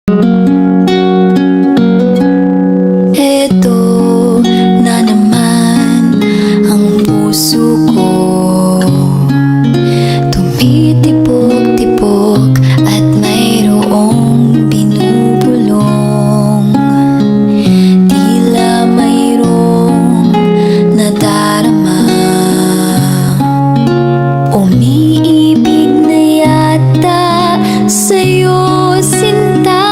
Eto na naman ang puso ko, tumitipok-tipok at mayroong binubulong. Tila mayroong nadarama, umiibig na yata sa'yo, sinta.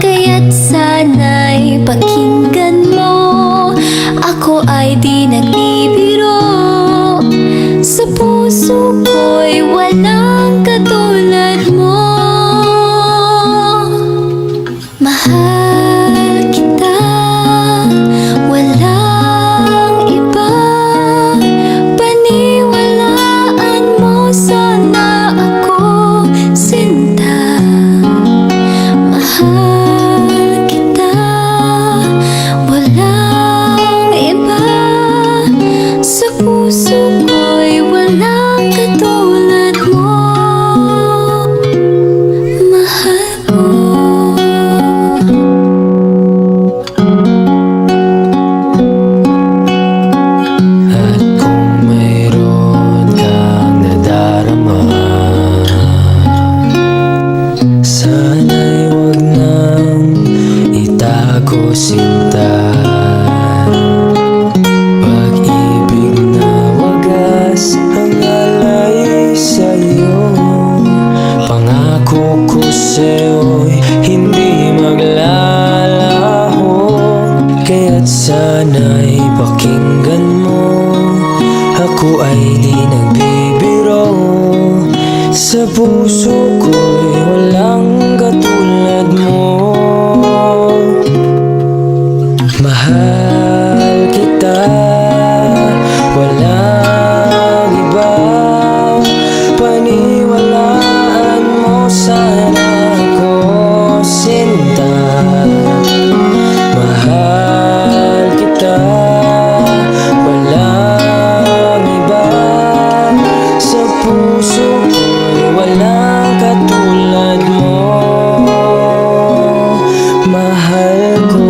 Kaya't sana'y pakinggan mo, ako ay di nagbibiro. Sa puso ko'y walang katulad mo. Mahal kita, walang iba. Paniwalaan mo sana ako, sinta. Mahal kita, walang iba. Sa puso ko'y walang katulad mo. Mahal ko. At kung mayroon kang nadarama, sana'y huwag nang itago, sinta. Pag-ibig na wagas ang alay sa'yo, pangako ko sa'yo'y hindi maglalaho. Kaya't sana'y pakinggan mo, ako ay di nagbibiro. Sa puso ko'y walang katulad mo. Mahal kita, walang iba. Paniwalaan mo sana ako, sinta. Mahal kita, walang iba. Sa puso ko'y walang katulad mo. Mahal ko.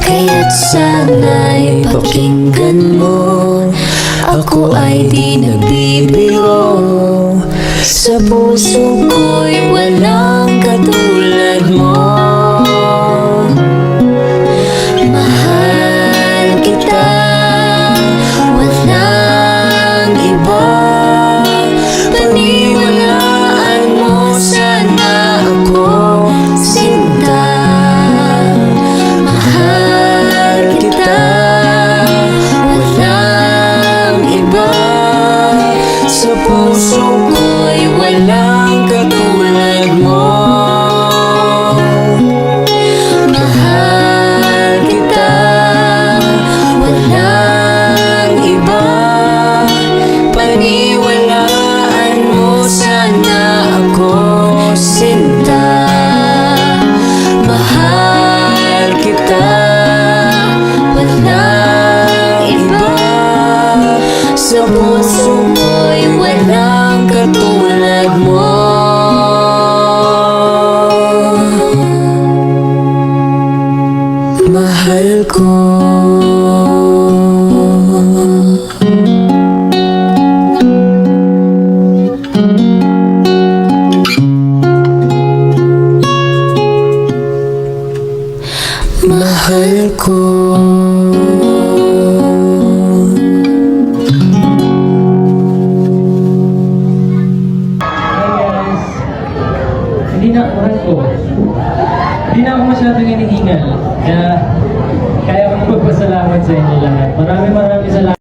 Kaya't sana'y pakinggan mo, ako ay di nagbibiro. Sa puso ko'y walang katulad mo. Mahal kita, walang iba. Paniwalaan mo sana ako, sinta. Mahal kita, walang iba. Sa puso ko'y walang katulad mo. Mahal kita, walang iba. Paniwalaan mo sana ako, sinta. Mahal kita, walang iba. Sa puso ko'y walang katulad mo. Mahal ko. Mahal ko. Hindi na, mahal ko. Hindi na ako masyadong hinihingal. Kaya ko na magpasalamat sa inyo lahat. Maraming salamat.